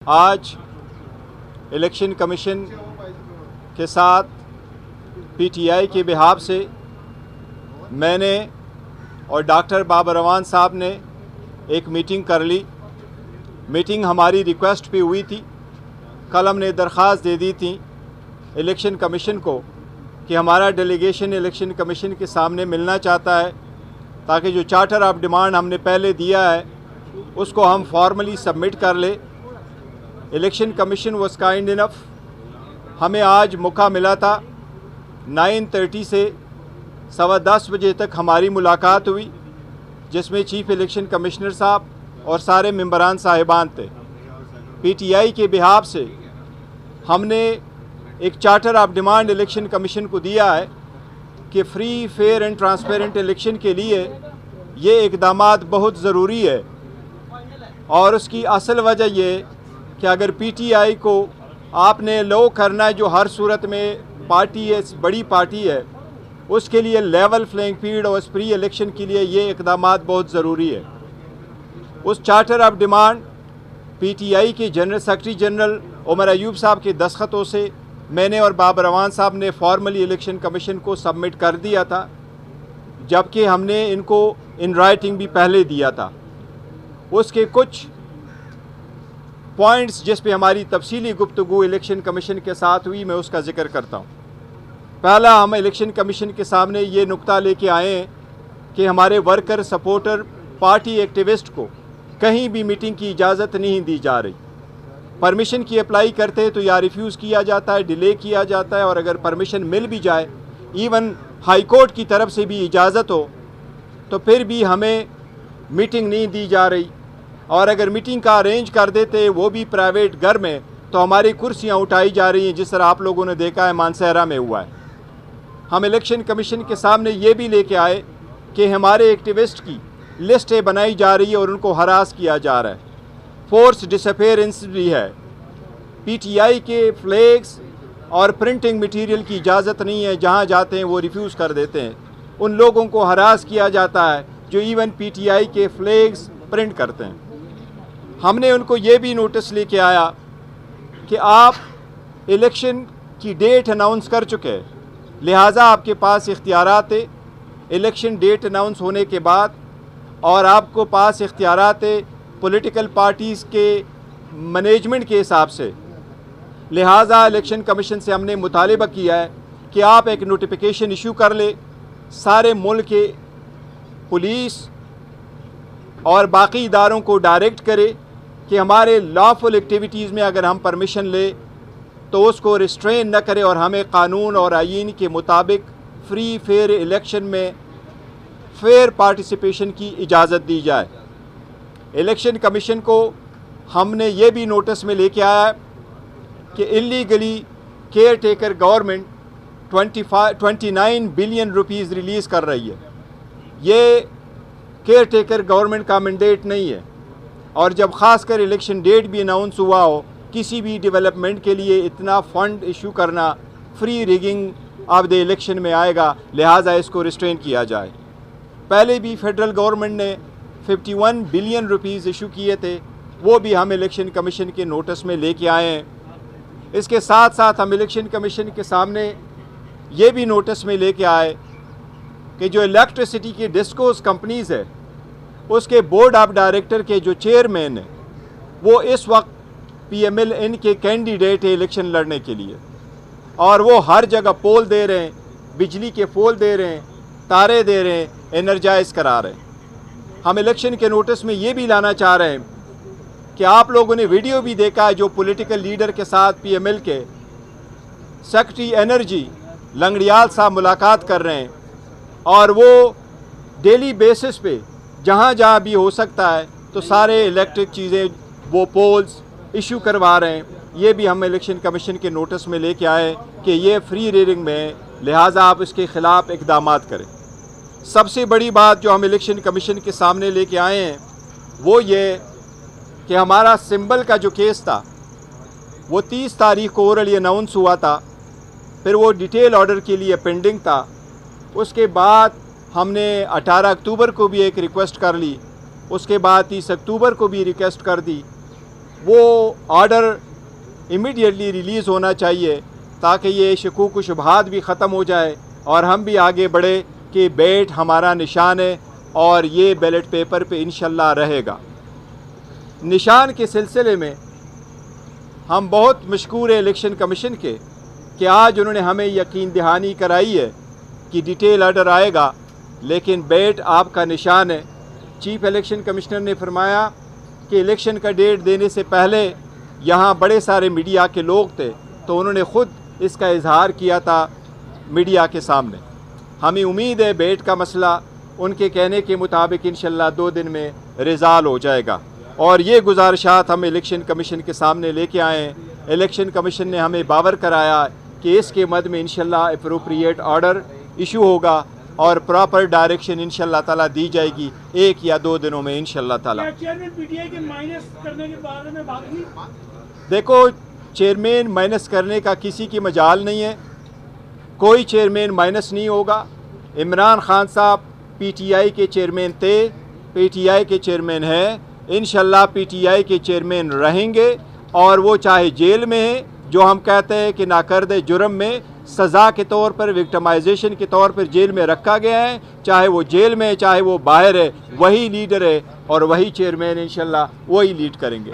आज election commission के साथ पीटीआई के बिहाफ से मैंने और डॉक्टर बाबर रवान साहब ने एक मीटिंग कर ली। मीटिंग हमारी रिक्वेस्ट पे हुई थी। कल हमने दरख्वास्त दे दी थी इलेक्शन कमीशन को कि हमारा डेलीगेशन इलेक्शन कमीशन के सामने मिलना चाहता है ताकि जो चार्टर ऑफ डिमांड हमने पहले दिया है उसको हम फॉर्मली सबमिट कर ले। Election commission was kind enough, हमें आज मौका मिला था 9:30 से 10:15 बजे तक हमारी मुलाकात हुई, जिसमें चीफ इलेक्शन कमिश्नर साहब और सारे मेंबरान साहिबान थे। पीटीआई के बिहाफ से हमने एक charter of demand election commission को दिया है कि free, fair and transparent election के लिए ये इक़दामात बहुत ज़रूरी है। और उसकी असल वजह ये कि अगर पीटीआई को आपने लो करना है, जो हर सूरत में पार्टी है, बड़ी पार्टी है, उसके लिए लेवल प्लेइंग फील्ड और फ्री इलेक्शन के लिए ये इक़दामात बहुत ज़रूरी है। उस चार्टर ऑफ डिमांड पीटीआई के general secretary general Umar Ayub sahab के दस्तखतों से मैंने और बाबर रवान साहब ने फॉर्मली इलेक्शन कमीशन को सबमिट कर दिया था, जबकि हमने इनको इन राइटिंग भी पहले दिया था। उसके कुछ पॉइंट्स जिस पे हमारी तफसीली गुफ्तगू इलेक्शन कमीशन के साथ हुई, मैं उसका जिक्र करता हूँ। पहला, हम इलेक्शन कमीशन के सामने ये नुक्ता लेके आए हैं कि हमारे वर्कर, सपोर्टर, पार्टी एक्टिविस्ट को कहीं भी मीटिंग की इजाज़त नहीं दी जा रही। परमिशन की अप्लाई करते हैं तो या रिफ्यूज़ किया जाता है, डिले किया जाता है, और अगर परमिशन मिल भी जाए, इवन हाई कोर्ट की तरफ से भी इजाज़त हो, तो फिर भी हमें मीटिंग नहीं दी जा रही। और अगर मीटिंग का अरेंज कर देते वो भी प्राइवेट घर में, तो हमारी कुर्सियां उठाई जा रही हैं, जिस तरह आप लोगों ने देखा है मानसहरा में हुआ है। हम इलेक्शन कमीशन के सामने ये भी लेके आए कि हमारे एक्टिविस्ट की लिस्टें बनाई जा रही है और उनको हरास किया जा रहा है। फोर्स डिसअपेयरेंस भी है। पीटीआई के फ्लैग्स और प्रिंटिंग मटीरियल की इजाज़त नहीं है, जहाँ जाते हैं वो रिफ्यूज़ कर देते हैं। उन लोगों को हरास किया जाता है जो इवन पीटीआई के फ्लैग्स प्रिंट करते हैं। हमने उनको ये भी नोटिस लेके आया कि आप इलेक्शन की डेट अनाउंस कर चुके हैं, लिहाजा आपके पास इख्तियारात है इलेक्शन डेट अनाउंस होने के बाद, और आपको पास इख्तियारात है पॉलिटिकल पार्टीज़ के मैनेजमेंट के हिसाब से। लिहाजा इलेक्शन कमीशन से हमने मुतालिबा किया है कि आप एक नोटिफिकेशन इशू कर ले, सारे मुल्क के पुलिस और बाकी इदारों को डायरेक्ट करे कि हमारे लॉफुल एक्टिविटीज़ में अगर हम परमिशन ले तो उसको रिस्ट्रेन न करे और हमें कानून और आईन के मुताबिक फ्री फेयर इलेक्शन में फेयर पार्टिसिपेशन की इजाज़त दी जाए। इलेक्शन कमीशन को हमने ये भी नोटिस में लेके आया है कि illegally care taker government 29 billion rupees release कर रही है। ये केयर टेकर गवर्नमेंट का मैंडेट नहीं है, और जब ख़ासकर इलेक्शन डेट भी अनाउंस हुआ हो, किसी भी डेवलपमेंट के लिए इतना फ़ंड इशू करना free rigging of the election में आएगा, लिहाजा इसको रिस्ट्रेन किया जाए। पहले भी फेडरल गवर्नमेंट ने 51 बिलियन रुपीज़ इशू किए थे, वो भी हम इलेक्शन कमीशन के नोटिस में लेके आए हैं। इसके साथ साथ हम इलेक्शन कमीशन के सामने ये भी नोटिस में लेके आए कि जो इलेक्ट्रिसिटी की डिस्कोस कंपनीज़ है, उसके बोर्ड ऑफ डायरेक्टर के जो चेयरमैन हैं, वो इस वक्त पीएमएल-एन के कैंडिडेट है इलेक्शन लड़ने के लिए, और वो हर जगह पोल दे रहे हैं, बिजली के पोल दे रहे हैं, तारे दे रहे हैं, एनर्जाइज करा रहे हैं। हम इलेक्शन के नोटिस में ये भी लाना चाह रहे हैं कि आप लोगों ने वीडियो भी देखा है जो पॉलिटिकल लीडर के साथ पीएमएल के सेक्रेटरी एनर्जी लंगड़ियाल साहब मुलाकात कर रहे हैं, और वो डेली बेसिस पे जहाँ जहाँ भी हो सकता है तो सारे इलेक्ट्रिक चीज़ें, वो पोल्स इशू करवा रहे हैं। ये भी हम इलेक्शन कमीशन के नोटिस में लेके आए कि ये फ्री रीडिंग में, लिहाजा आप इसके ख़िलाफ़ इक़दामात करें। सबसे बड़ी बात जो हम इलेक्शन कमीशन के सामने लेके आए हैं वो ये कि हमारा सिंबल का जो केस था वो 30 तारीख को ओरली अनाउंस हुआ था, फिर वो डिटेल ऑर्डर के लिए पेंडिंग था। उसके बाद हमने 18 अक्टूबर को भी एक रिक्वेस्ट कर ली, उसके बाद 30 अक्टूबर को भी रिक्वेस्ट कर दी। वो ऑर्डर इमीडिएटली रिलीज़ होना चाहिए ताकि ये शकूक व शुबहात भी ख़त्म हो जाए और हम भी आगे बढ़े कि बैट हमारा निशान है और ये बैलेट पेपर पे इंशाल्लाह रहेगा। निशान के सिलसिले में हम बहुत मशकूर है इलेक्शन कमीशन के कि आज उन्होंने हमें यकीन दहानी कराई है कि डिटेल ऑर्डर आएगा, लेकिन बैट आपका निशान है। चीफ इलेक्शन कमिश्नर ने फरमाया कि इलेक्शन का डेट देने से पहले यहाँ बड़े सारे मीडिया के लोग थे, तो उन्होंने ख़ुद इसका इजहार किया था मीडिया के सामने। हमें उम्मीद है बैट का मसला उनके कहने के मुताबिक इंशाल्लाह 2 दिन में रिज़ाल हो जाएगा और ये गुजारिशात हम इलेक्शन कमीशन के सामने लेके आए हैं। इलेक्शन कमीशन ने हमें बावर कराया कि इसके मद में इंशाल्लाह एप्रोप्रिएट ऑर्डर इशू होगा और प्रॉपर डायरेक्शन इंशाल्लाह ताला दी जाएगी 1 या 2 दिनों में इंशाल्लाह ताला। चेयरमैन पीटीआई के माइनस करने के बारे में बात हुई? देखो, चेयरमैन माइनस करने का किसी की मजाल नहीं है, कोई चेयरमैन माइनस नहीं होगा। इमरान खान साहब पीटीआई के चेयरमैन थे, पीटीआई के चेयरमैन हैं, इंशाल्लाह पीटीआई के चेयरमैन रहेंगे और वो चाहे जेल में है, जो हम कहते हैं कि नाकर्दे जुर्म में सज़ा के तौर पर, विक्टिमाइजेशन के तौर पर जेल में रखा गया है, चाहे वो जेल में है चाहे वो बाहर है, वही लीडर है और वही चेयरमैन इंशाल्लाह वही लीड करेंगे।